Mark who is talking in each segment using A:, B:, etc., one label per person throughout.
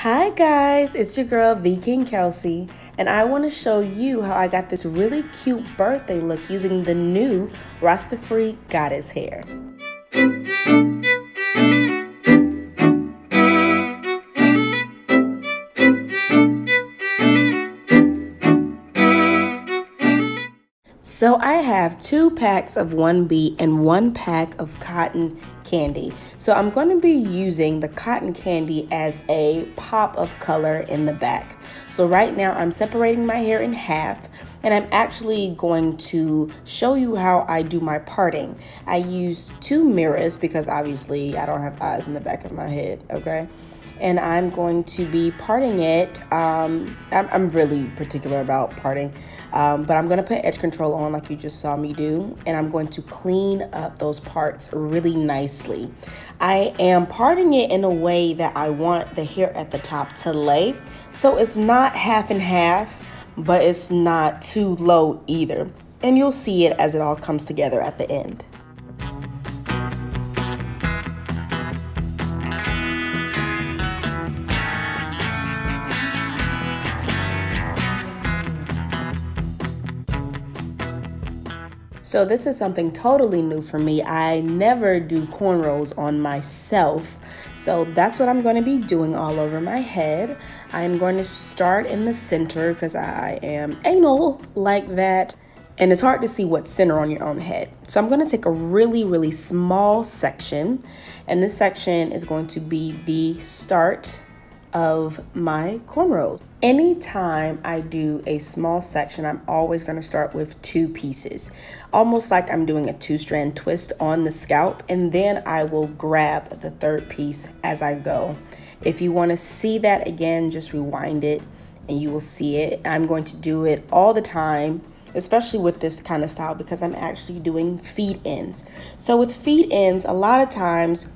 A: Hi guys, it's your girl V King Kelsey, and I want to show you how I got this really cute birthday look using the new RastAfri goddess hair. So I have 2 packs of 1B and 1 pack of cotton candy. So I'm going to be using the cotton candy as a pop of color in the back. So right now I'm separating my hair in half, and I'm actually going to show you how I do my parting. I use 2 mirrors because obviously I don't have eyes in the back of my head, okay? And I'm going to be parting it. I'm really particular about parting. But I'm going to put edge control on like you just saw me do, and I'm going to clean up those parts really nicely. I am parting it in a way that I want the hair at the top to lay, so it's not half and half, but it's not too low either. And you'll see it as it all comes together at the end. So this is something totally new for me. I never do cornrows on myself. So that's what I'm going to be doing all over my head. I'm going to start in the center because I am anal like that. And it's hard to see what's center on your own head. So I'm going to take a really small section. And this section is going to be the start of my cornrows. Anytime I do a small section, I'm always going to start with 2 pieces, almost like I'm doing a 2-strand twist on the scalp, and then I will grab the 3rd piece as I go. If you want to see that again, just rewind it and you will see it. I'm going to do it all the time, especially with this kind of style, because I'm actually doing feed ends. So with feed ends, a lot of times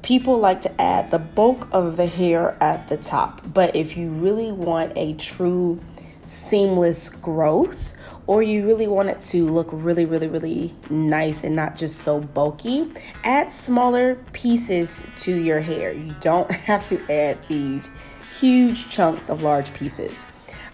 A: people like to add the bulk of the hair at the top, but if you really want a true seamless growth, or you really want it to look really nice and not just so bulky, add smaller pieces to your hair. You don't have to add these huge chunks of large pieces.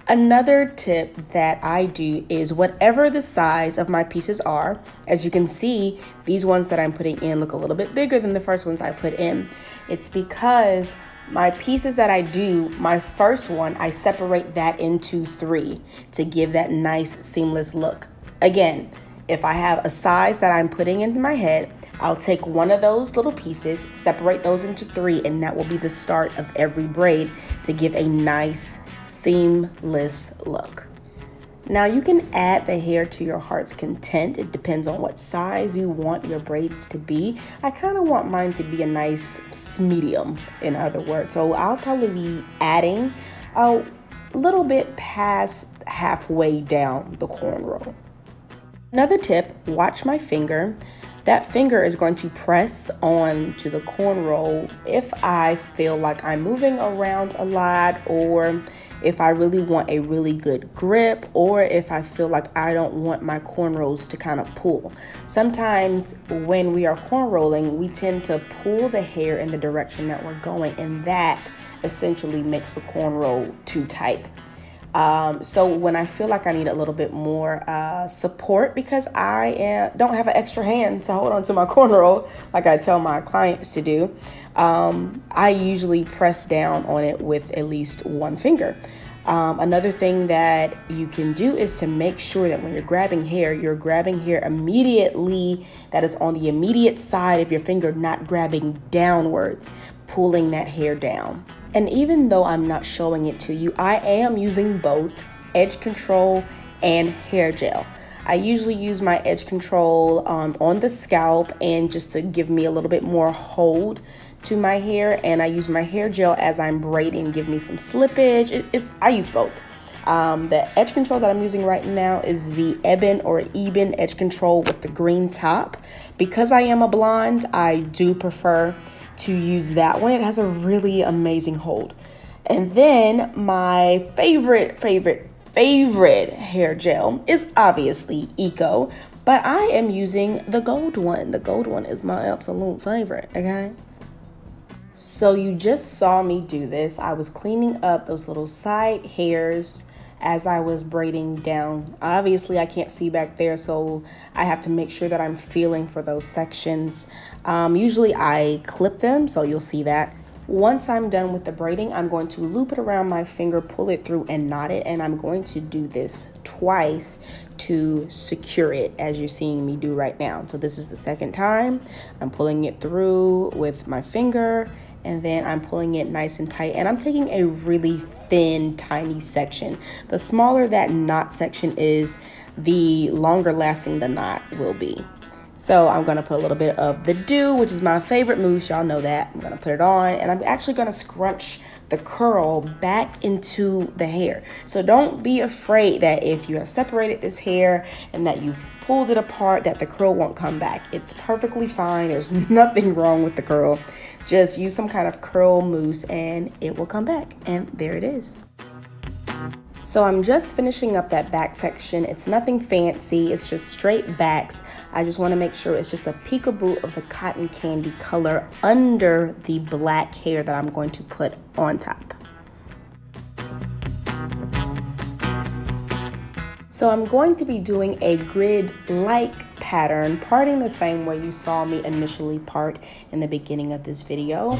A: Another tip that I do is whatever the size of my pieces are, as you can see, these ones that I'm putting in look a little bit bigger than the first ones I put in. It's because my pieces that I do, my first one, I separate that into 3 to give that nice seamless look. Again, if I have a size that I'm putting into my head, I'll take one of those little pieces, separate those into 3, and that will be the start of every braid to give a nice seamless look. Now you can add the hair to your heart's content. It depends on what size you want your braids to be. I kind of want mine to be a nice medium, in other words. So I'll probably be adding a little bit past halfway down the cornrow. Another tip, watch my finger. That finger is going to press on to the cornrow if I feel like I'm moving around a lot, or if I really want a really good grip, or if I feel like I don't want my cornrows to kind of pull. Sometimes when we are cornrolling, we tend to pull the hair in the direction that we're going, and that essentially makes the cornrow too tight. So when I feel like I need a little bit more support, because I don't have an extra hand to hold on to my cornrow like I tell my clients to do, I usually press down on it with at least 1 finger. Another thing that you can do is to make sure that when you're grabbing hair immediately, that is on the immediate side of your finger, not grabbing downwards, pulling that hair down. And even though I'm not showing it to you, I am using both edge control and hair gel. I usually use my edge control on the scalp, and just to give me a little bit more hold to my hair, and I use my hair gel as I'm braiding, give me some slippage. I use both. The edge control that I'm using right now is the Ebin edge control with the green top. Because I am a blonde, I do prefer to use that one. It has a really amazing hold. And then my favorite hair gel is obviously Eco, but I am using the gold one. The gold one is my absolute favorite, okay? So you just saw me do this. I was cleaning up those little side hairs as I was braiding down. Obviously I can't see back there, so I have to make sure that I'm feeling for those sections. Usually I clip them, so you'll see that. Once I'm done with the braiding, I'm going to loop it around my finger, pull it through and knot it, and I'm going to do this twice to secure it, as you're seeing me do right now. So this is the second time. I'm pulling it through with my finger, and then I'm pulling it nice and tight, and I'm taking a really thin, tiny section. The smaller that knot section is, the longer lasting the knot will be. So I'm gonna put a little bit of the dew, which is my favorite mousse, y'all know that. I'm gonna put it on, and I'm actually gonna scrunch the curl back into the hair. So don't be afraid that if you have separated this hair and that you've pulled it apart, that the curl won't come back. It's perfectly fine. There's nothing wrong with the curl. Just use some kind of curl mousse and it will come back, and there it is. So I'm just finishing up that back section. It's nothing fancy, it's just straight backs. I just want to make sure it's just a peekaboo of the cotton candy color under the black hair that I'm going to put on top. So I'm going to be doing a grid-like pattern, parting the same way you saw me initially part in the beginning of this video.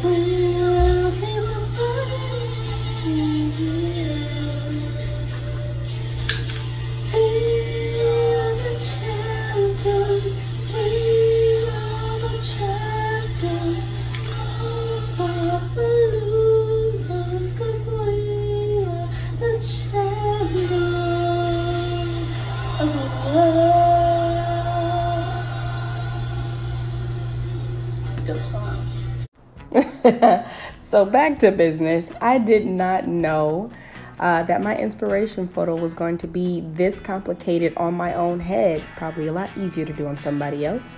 A: So back to business. I did not know that my inspiration photo was going to be this complicated on my own head. Probably a lot easier to do on somebody else.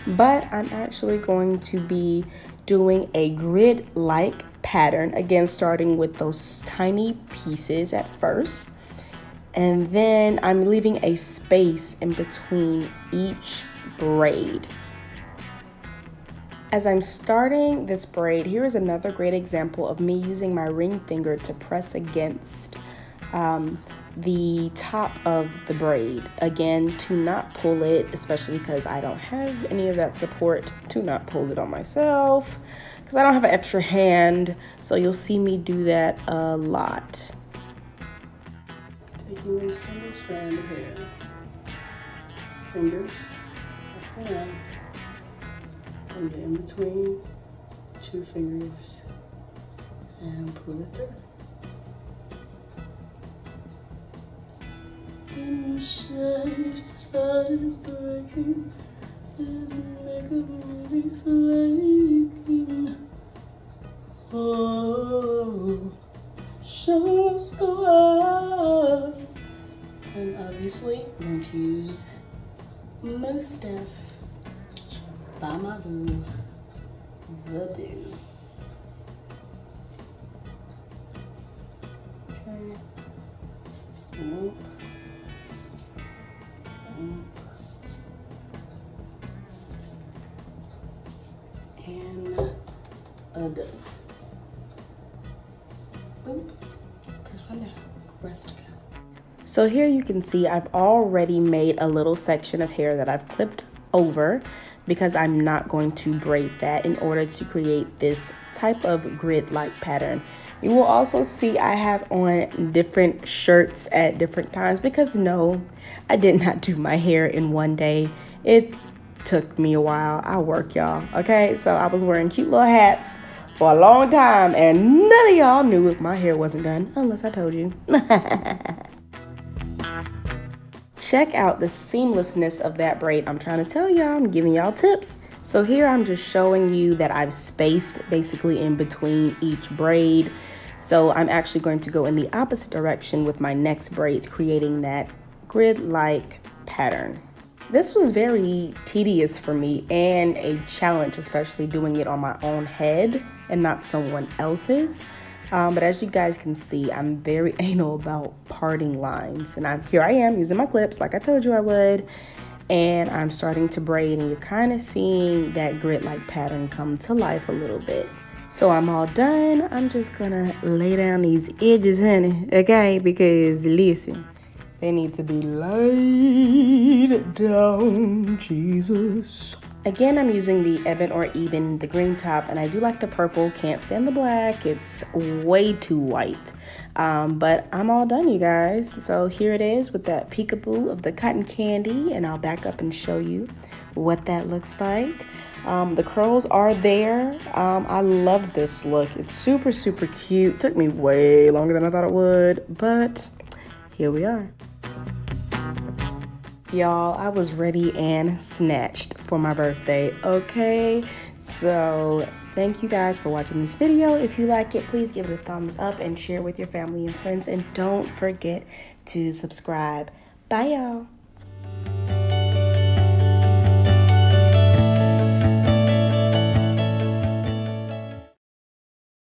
A: But I'm actually going to be doing a grid-like pattern. Again, starting with those tiny pieces at first. And then I'm leaving a space in between each braid. As I'm starting this braid, here is another great example of me using my ring finger to press against the top of the braid. Again, to not pull it, especially because I don't have any of that support to not pull it on myself, because I don't have an extra hand, so you'll see me do that a lot. Taking a single strand of hair, fingers, hand, and in between two fingers and pull it through. Inside, his heart is breaking, his makeup will be flaking. Oh, shows go up. And obviously, I'm going to use most stuff by my boo, the dew. Okay. Whoop. Whoop. And a done. Boop. There's one down. Rest to go. So here you can see I've already made a little section of hair that I've clipped over, because I'm not going to braid that in order to create this type of grid-like pattern. You will also see I have on different shirts at different times, because no, I did not do my hair in one day. It took me a while. I work, y'all, okay? So I was wearing cute little hats for a long time, and none of y'all knew if my hair wasn't done, unless I told you. Check out the seamlessness of that braid. I'm trying to tell y'all, I'm giving y'all tips. So here I'm just showing you that I've spaced basically in between each braid. So I'm actually going to go in the opposite direction with my next braids, creating that grid-like pattern. This was very tedious for me and a challenge, especially doing it on my own head and not someone else's. But as you guys can see, I'm very anal about parting lines. And here I am using my clips like I told you I would. And I'm starting to braid, and you're kind of seeing that grid-like pattern come to life a little bit. So I'm all done. I'm just gonna lay down these edges, honey, okay? Because listen, they need to be laid down, Jesus. Again, I'm using the Ebin or Ebin, the green top, and I do like the purple. Can't stand the black. It's way too white. But I'm all done, you guys. So here it is with that peekaboo of the cotton candy, and I'll back up and show you what that looks like. The curls are there. I love this look. It's super, super cute. Took me way longer than I thought it would, but here we are. Y'all, I was ready and snatched for my birthday, okay? So thank you guys for watching this video. If you like it, please give it a thumbs up and share with your family and friends. And don't forget to subscribe. Bye, y'all.